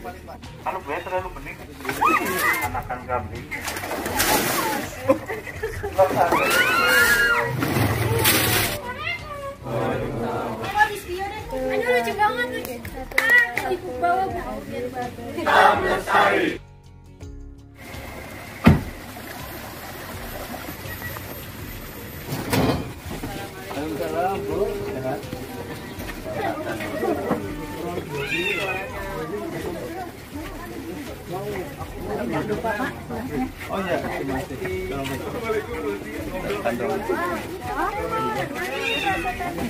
Kalau buaya terlalu bening, anakan kambing. Aduh lucu banget nih. Di bawah Assalamualaikum Bu, sehat. Oh ya,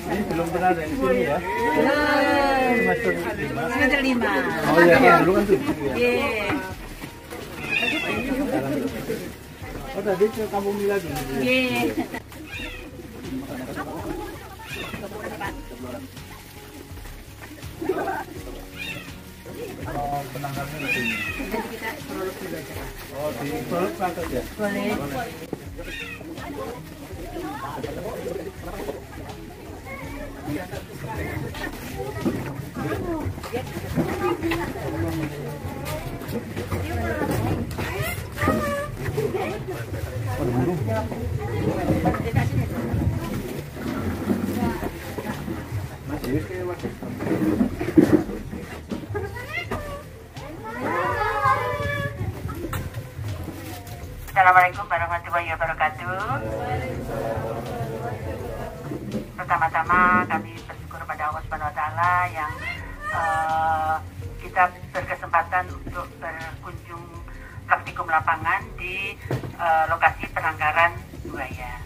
ini belum pernah ada di sini ya? Semester 5. Oh iya, dulu kan 7 ya? Iya. Oh tadi ke Kampung Mila dulu? Iya. Oh, penangkarannya di sini. Oh, di Prolog Pak ya? Boleh. Assalamualaikum warahmatullahi wabarakatuh. Pertama-tama kami bersyukur pada Allah Subhanahu wa Ta'ala yang kita berkesempatan untuk berkunjung praktikum lapangan di lokasi penangkaran buaya.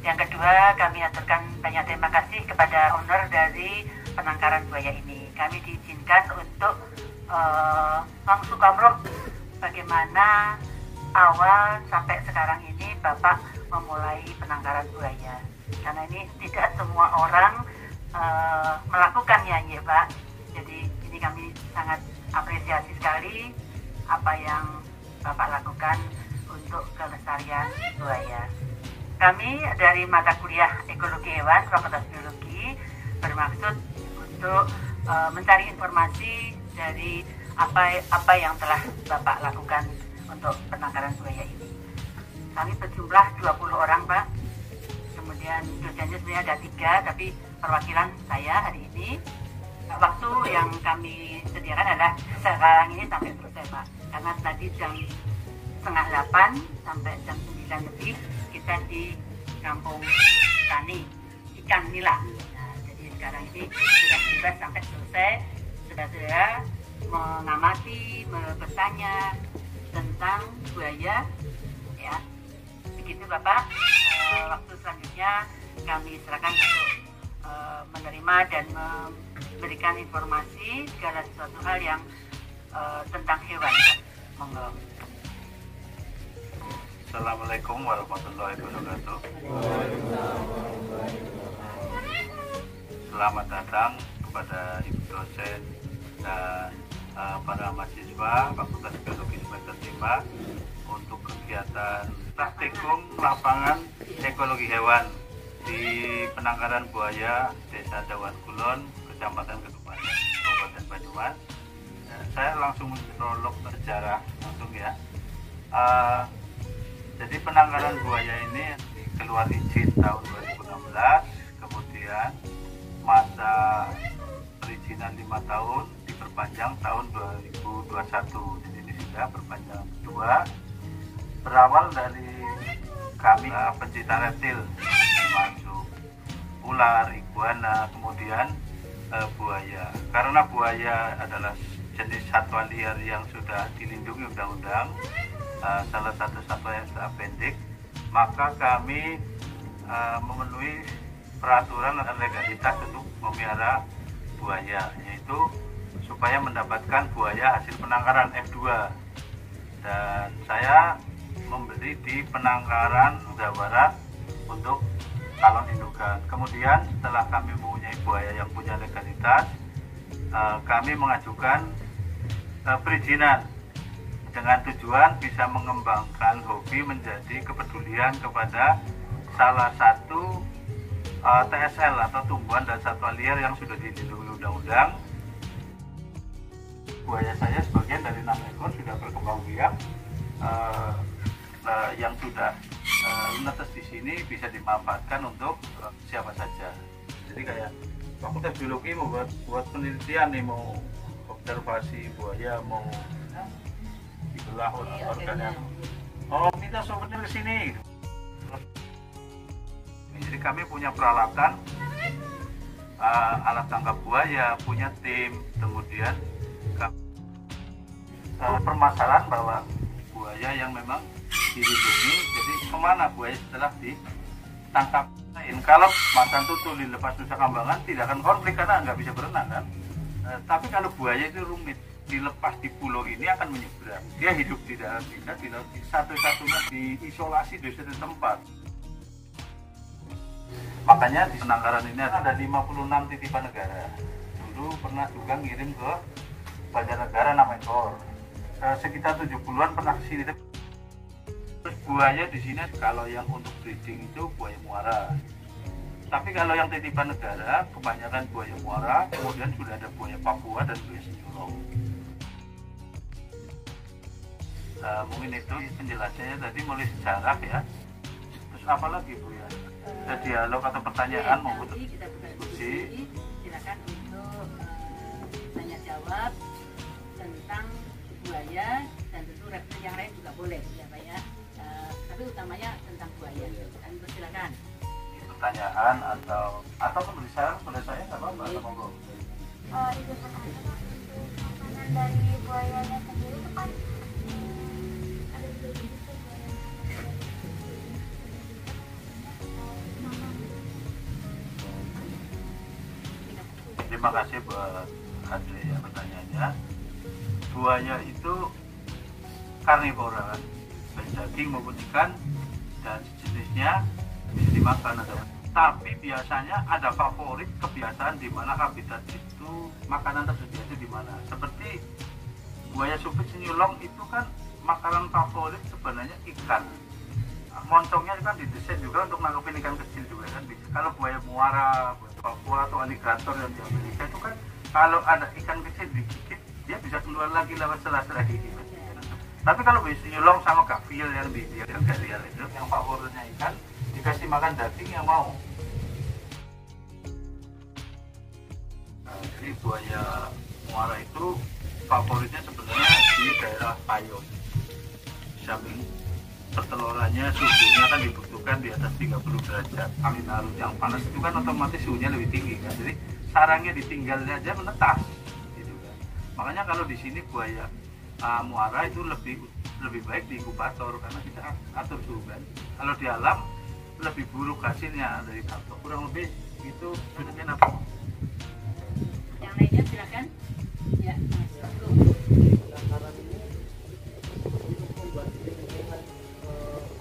Yang kedua, kami aturkan banyak terima kasih kepada owner dari penangkaran buaya ini. Kami diizinkan untuk langsung umroh bagaimana awal sampai sekarang ini Bapak memulai penangkaran buaya. Karena ini tidak semua orang melakukannya ya Pak. Jadi ini kami sangat apresiasi sekali apa yang Bapak lakukan untuk kelestarian buaya. Kami dari mata kuliah Ekologi Hewan Fakultas Biologi bermaksud untuk mencari informasi dari apa yang telah Bapak lakukan untuk penangkaran buaya ini. Kami berjumlah 20 orang Pak. Kemudian dosennya sebenarnya ada 3, tapi perwakilan saya hari ini. Waktu yang kami sediakan adalah sekarang ini sampai selesai Pak. Karena tadi jam 7:30 sampai jam 9 lebih kita di Kampung Tani Ikan Nila. Nah, jadi sekarang ini sudah bebas sampai selesai. Saudara-saudara mengamati, bertanya tentang buaya ya. Begitu Bapak. Waktu selanjutnya kami serahkan untuk menerima dan memberikan informasi segala sesuatu hal yang tentang hewan. Monggo. Assalamualaikum warahmatullahi wabarakatuh. Selamat datang kepada Ibu dosen dan para mahasiswa Fakultas Biologi semester 5 untuk kegiatan praktikum lapangan ekologi hewan di penangkaran buaya Desa Dawan Kulon, Kecamatan Ketubanyan, Kabupaten Banyumas. Saya langsung prolog sejarah langsung ya. Jadi penangkaran buaya ini keluar izin tahun 2016, kemudian masa perizinan 5 tahun diperpanjang tahun 2021. Jadi ini sudah perpanjangan kedua. Berawal dari kami pencinta reptil, termasuk ular, iguana, kemudian buaya. Karena buaya adalah jenis satwa liar yang sudah dilindungi undang-undang, salah satu satwa yang sudah appendix, maka kami memenuhi peraturan dan legalitas untuk memelihara buaya, yaitu supaya mendapatkan buaya hasil penangkaran F2. Dan saya membeli di penangkaran Jawa Barat untuk calon indukan. Kemudian setelah kami mempunyai buaya yang punya legalitas, kami mengajukan perizinan dengan tujuan bisa mengembangkan hobi menjadi kepedulian kepada salah satu TSL atau tumbuhan dan satwa liar yang sudah dilindungi undang-undang. buaya saya sebagian dari 6 ekor sudah berkembang biak, yang sudah menetes di sini bisa dimanfaatkan untuk siapa saja. Jadi kayak Fakultas Biologi mau buat penelitian nih, mau observasi buaya, mau dibelah organnya. Oh, minta souvenir ke sini. Jadi kami punya peralatan, alat tangkap buaya, punya tim, kemudian permasalahan bahwa buaya yang memang dilindungi, jadi kemana buaya setelah ditangkap. Kalau macan tutul dilepas Nusa Kambangan tidak akan konflik karena nggak bisa berenang kan. Tapi kalau buaya itu rumit, dilepas di pulau ini akan menyeberang. Dia hidup di darat kita, di laut, satu-satunya diisolasi di satu tempat. Makanya di penangkaran ini ada 56 titipan negara. Dulu pernah juga ngirim ke Banjarnegara 6 ekor. Sekitar 70-an pernah ke sini. Terus buaya di sini kalau yang untuk breeding itu buaya muara. Tapi kalau yang titipan negara kebanyakan buaya muara, kemudian sudah ada buaya Papua dan buaya Senyulong. Mungkin itu penjelasannya tadi mulai sejarah ya. Terus apa lagi Bu ya? Ada dialog atau pertanyaan mau kita buka diskusi. Silakan untuk tanya jawab tentang buaya dan tentu referensi yang lain juga boleh ya Pak ya. Tapi utamanya tentang buaya. Dan silakan. Pertanyaan atau memberi saran pada saya nggak apa-apa, monggo. Itu pertanyaan untuk makanan dari buayanya sendiri itu kan ada dua jenis buaya. Terima kasih buat Andre ya pertanyaannya. Buaya itu karnivora, baik daging maupun ikan dan sejenisnya bisa dimakan. Tapi biasanya ada favorit kebiasaan di mana habitat itu makanan tersedia itu di mana. Seperti buaya supit Senyulong itu kan makanan favorit sebenarnya ikan. Moncongnya kan didesain juga untuk nangkepin ikan kecil juga kan. Kalau buaya muara, buaya Papua atau aligator yang di Amerika itu kan kalau ada ikan kecil digigit dia bisa keluar lagi lewat sela-sela gigi. Tapi kalau buaya Senyulong sama gafil yang di liar itu yang favoritnya ikan, dikasih makan daging yang mau. Jadi buaya muara itu favoritnya sebenarnya di daerah Payung. Samping pertelorannya suhunya kan dibutuhkan di atas 30 derajat. Angin laut yang panas itu kan otomatis suhunya lebih tinggi kan. Jadi sarangnya ditinggalnya aja menetas gitu kan. Makanya kalau di sini buaya muara itu lebih baik di inkubator karena kita atur suhu kan. Kalau di alam lebih buruk hasilnya dari kantor. Kurang lebih itu bentuknya apa? Yang lainnya silakan. Ya, Mas. Penangkaran ini untuk membuat lingkungan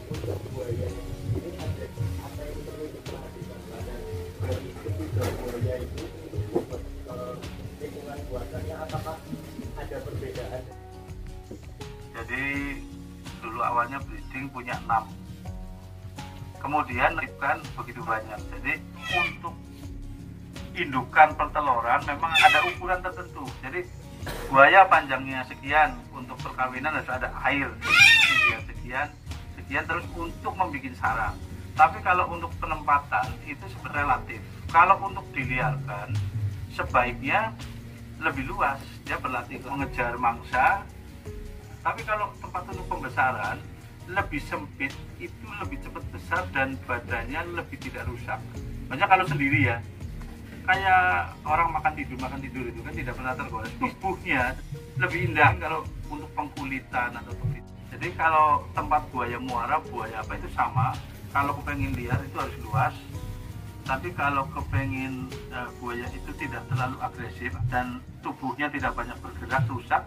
untuk buaya ini ada apa yang perlu diperhatikan dari ketiga buaya itu untuk lingkungan buatannya, apakah ada perbedaan? Jadi dulu awalnya breeding punya 6. Kemudian kan begitu banyak. Jadi untuk indukan perteloran memang ada ukuran tertentu. Jadi buaya panjangnya sekian, untuk perkawinan harus ada air sekian terus untuk membuat sarang. Tapi kalau untuk penempatan itu sebenarnya relatif. Kalau untuk diliarkan sebaiknya lebih luas, dia berlatih mengejar mangsa. Tapi kalau tempat untuk pembesaran lebih sempit, itu lebih cepat besar dan badannya lebih tidak rusak. Banyak kalau sendiri ya, kayak orang makan tidur itu kan tidak pernah tergores. Tubuhnya lebih indah kalau untuk pengkulitan atau begitu. Jadi kalau tempat buaya muara, buaya apa itu sama. Kalau kepengen liar itu harus luas. Tapi kalau kepengen buaya itu tidak terlalu agresif dan tubuhnya tidak banyak bergerak rusak,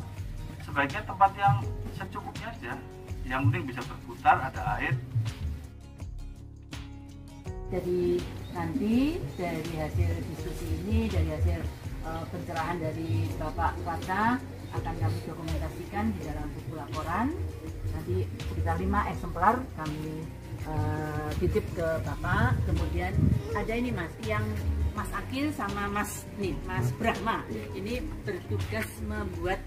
sebaiknya tempat yang secukupnya aja. Yang penting bisa berputar, ada air. Jadi nanti dari hasil diskusi ini, dari hasil pencerahan dari Bapak Wata akan kami dokumentasikan di dalam buku laporan. Nanti sekitar 5 eksemplar kami titip ke Bapak. Kemudian ada ini Mas, yang Mas Akil sama Mas Brahma ini bertugas membuat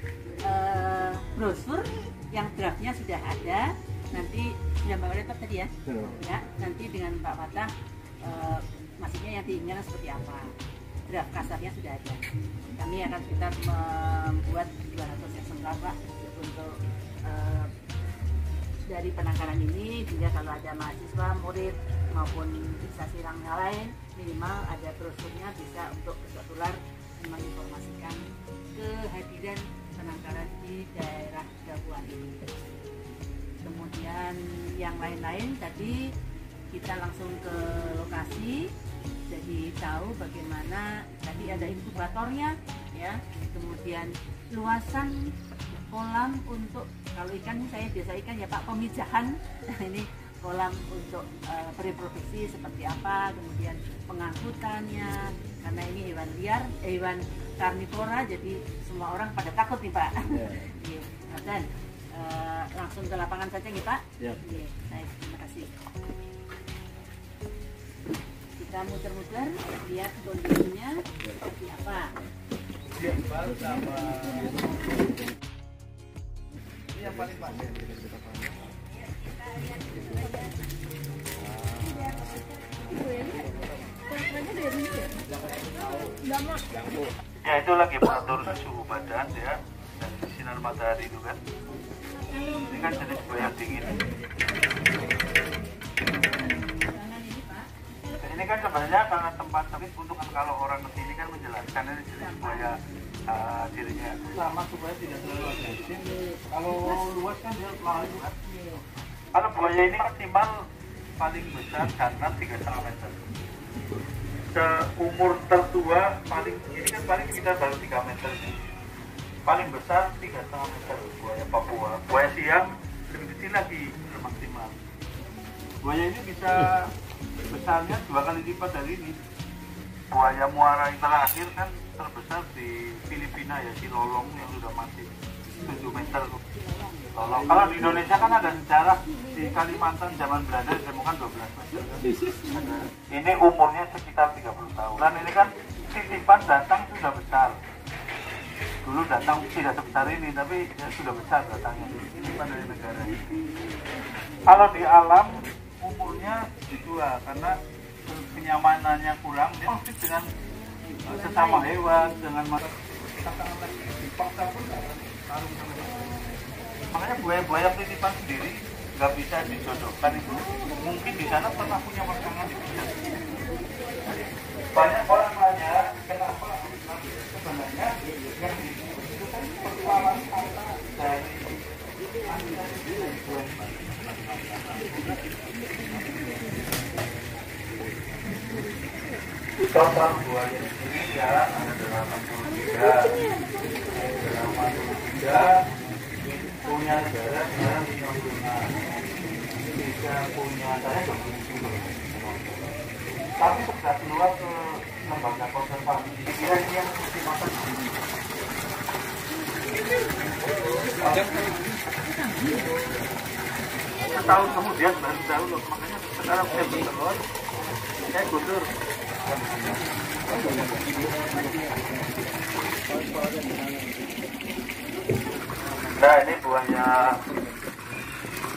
brosur yang draftnya sudah ada. Nanti sudah Mbak Wali tadi ya, ya nanti dengan Pak Fatah maksudnya yang diinginkan seperti apa. Draft kasarnya sudah ada. Kami akan sekitar membuat 200 eksemplar Pak untuk dari penangkaran ini, sehingga kalau ada mahasiswa, murid maupun instansi yang lain minimal ada brosurnya bisa untuk bertular menginformasikan kehadiran penangkaran di daerah Dabuan ini. Kemudian yang lain-lain tadi kita langsung ke lokasi, jadi tahu bagaimana tadi ada inkubatornya ya, kemudian luasan kolam untuk kalau ikan saya biasa ikan ya Pak pemijahan. Nah, ini kolam untuk bereproduksi seperti apa, kemudian pengangkutannya karena ini hewan liar, hewan karnivora jadi semua orang pada takut nih Pak. Yeah. Dan langsung ke lapangan saja nih Pak. Yeah. Yeah. Baik, terima kasih. Kita muter-muter lihat kondisinya seperti apa. Yang paling panjang kita panjang. Ya itu lagi mengatur suhu badan ya, dan sinar matahari itu kan. Ini kan jenis buaya dingin. Ini kan sebenarnya karena tempat tapi untuk kalau orang kesini kan menjelaskan ini jenis buaya dirinya. Sama supaya tidak terlalu agresif. Kalau luas kan dia lari kan. Kalau buaya ini maksimal paling besar jantan 3,5 meter. Umur tertua paling ini kan paling sekitar baru 3 meter. Paling besar 3,5 meter buaya Papua. Buaya siam lebih kecil lagi maksimal. Buaya ini bisa besarnya 2 kali lipat dari ini. Buaya muara yang terakhir kan terbesar di Filipina ya, si Lolong yang sudah mati 7 meter. Lolong. Kalau di Indonesia kan ada sejarah di Kalimantan zaman Belanda ditemukan 12 meter. Ini umurnya sekitar 30 tahun. Dan ini kan titipan datang sudah besar. Dulu datang tidak sebesar ini, tapi ya sudah besar datangnya. Titipan dari negara ini. Kalau di alam umurnya dijual karena kenyamanannya kurang, dia konflik dengan sesama hewan, dengan tantangan lagi dipaksa pun tarung sama dia. Makanya buaya-buaya titipan sendiri nggak bisa dijodohkan itu. Mungkin di sana pernah punya pasangan di bidang. Banyak orang nanya kenapa sebenarnya yang itu kan persoalan kata dari total buaya ini ya ada 83 punya jarak 55 bisa punya saya 20 tapi sudah keluar ke lembaga konservasi kira ini yang mesti makan setahun kemudian baru tahu loh, makanya sekarang saya bertelur saya guntur. Nah ini buahnya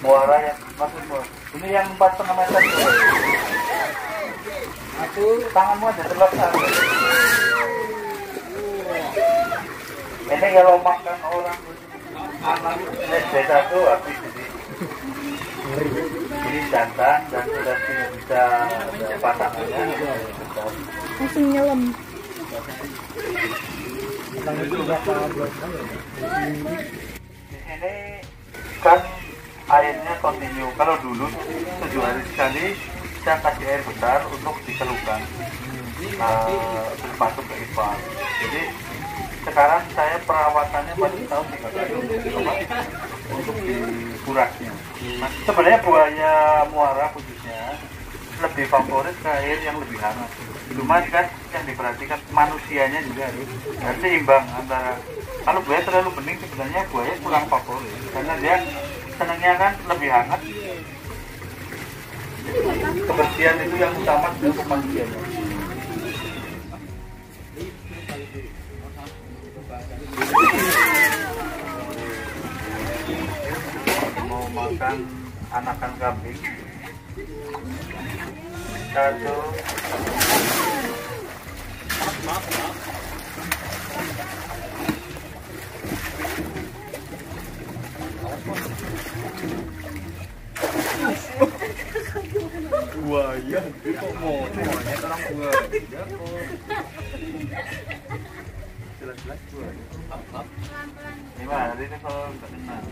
muara yang maksudmu ini yang 4,5 meter aku tanganmu ada telur satu. Ini kalau makan orang anak SD1 habis ini jantan dan sudah tidak bisa pasangannya langsung nyelam. Di sini kan airnya kontinu. Kalau dulu 7 hari sekali kita kasih air besar untuk dikeluhkan terus masuk ke ipal. Jadi sekarang saya perawatannya baru tahun 3 kali untuk dikurasnya. Sebenarnya buaya muara khususnya lebih favorit ke air yang lebih hangat. Cuma kan yang diperhatikan manusianya juga harus seimbang antara kalau buaya terlalu bening sebenarnya buaya kurang favorit karena dia senangnya kan lebih hangat. Kebersihan itu yang utama untuk manusianya. menyiapkan anakan kambing. 1. Buaya, kok mau semuanya orang buaya kok. Jelas-jelas buaya. Gimana ini kalau nggak kenal?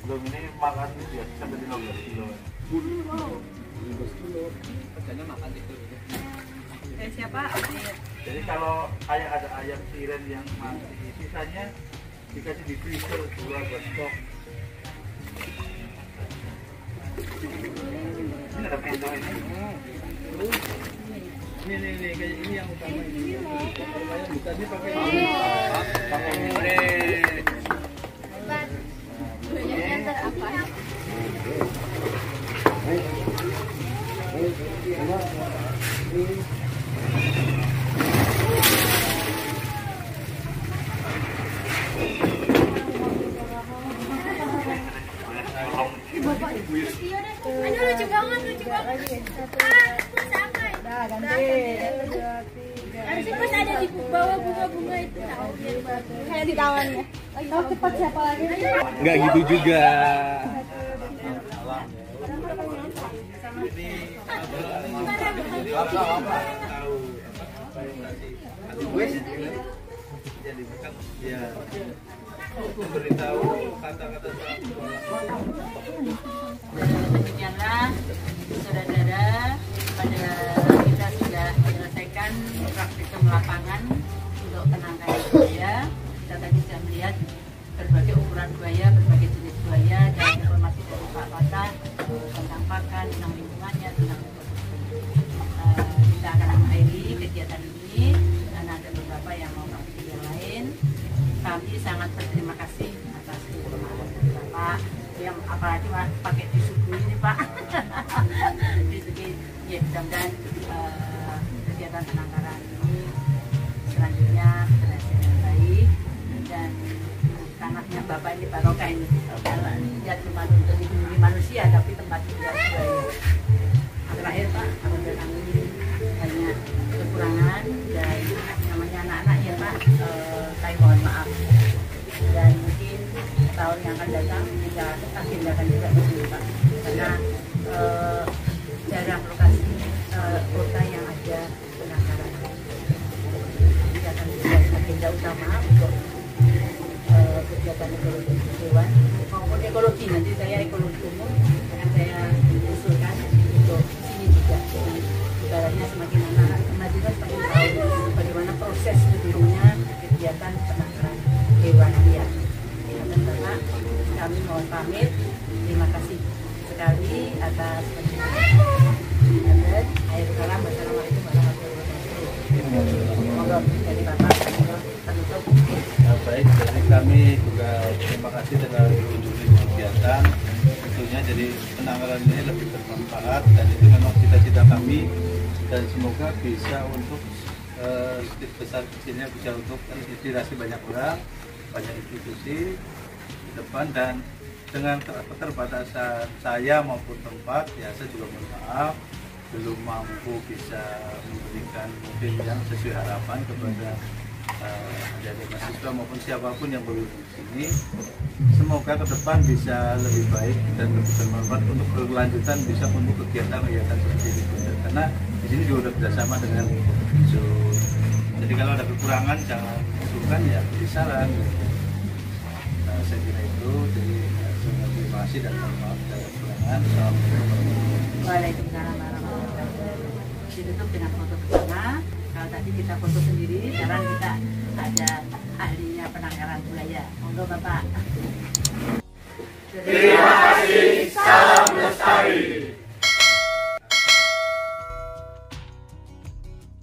Belum, ini makan ya sampai 15 kilo. 15 kilo. Kerjanya makan itu. Siapa? Jadi kalau ada ayam tiren yang mati, sisanya dikasih di freezer dua buat stok. Ini ada pintu ini. Ini kayak ini yang utama ini. Lumayan bukannya pakai ini. Pakai ini. Aduh, lucu banget, lucu banget. Sampai. Dah, ganti. Harusnya pas ada di bawah bunga-bunga itu tahu. Kayak di tangannya. Tahu cepat siapa lagi? Enggak gitu juga. Jadi bukan ya memberitahu kata-kata Demikianlah saudara-saudara, pada kita sudah menyelesaikan praktikum lapangan untuk penangkaran buaya. Kita tadi sudah melihat berbagai ukuran buaya, berbagai jenis buaya, dan informasi dari Pak Patah tentang pakan, tentang lingkungannya, tentang kita akan mengakhiri kegiatan ini karena ada beberapa yang mau aktif yang lain. Kami sangat berterima kasih atas kehormatan dari Bapak yang apalagi pakai disuguh ini Pak. Disuguh ya, mudah-mudahan kegiatan penangkaran ini selanjutnya berhasil yang baik, dan tanahnya Bapak ini barokah ini. Dia cuma untuk dilindungi manusia tapi tempat dia buaya. Terakhir Pak, apabila kami banyak kekurangan dan namanya anak-anak ya Pak, saya mohon maaf, dan mungkin tahun yang akan datang kita agendakan juga begini Pak, karena jarang lokasi kota yang ada penangkaran. Jadi akan menjadi agenda utama untuk kegiatan ekologi hewan maupun ekologi, nanti saya ekologi umum akan saya usulkan untuk sini juga. Jadi ibaratnya semakin anak maju semakin tahu bagaimana proses sebelumnya kegiatan penangkaran hewan liar. Dan Bapak, kami mohon pamit. Terima kasih sekali atas penjelasan. Akhirul kalam, wassalamualaikum warahmatullahi wabarakatuh. Monggo dari Bapak, monggo penutup. Baik, jadi kami juga terima kasih telah mengunjungi kegiatan. Tentunya jadi penangkaran ini lebih bermanfaat, dan itu memang cita-cita kami, dan semoga bisa untuk besar kecilnya bisa untuk inspirasi banyak orang, banyak institusi di depan. Dan dengan keterbatasan saya maupun tempat, ya saya juga mohon maaf belum mampu bisa memberikan mungkin yang sesuai harapan kepada dari mahasiswa maupun siapapun yang berada di sini. Semoga ke depan bisa lebih baik dan lebih bermanfaat untuk berkelanjutan, bisa untuk kegiatan-kegiatan seperti ini. Karena di sini juga sudah bersama dengan Zoom. Jadi kalau ada kekurangan jangan usulkan, ya beri saran. Saya kira itu. Jadi terima kasih dan mohon maaf dari kekurangan. Assalamualaikum warahmatullahi wabarakatuh. Waalaikumsalam warahmatullahi wabarakatuh. Ditutup dengan foto bersama. Kalau tadi kita foto sendiri, sekarang kita ada ahlinya penangkaran buaya. Monggo Bapak. Terima kasih. Salam lestari.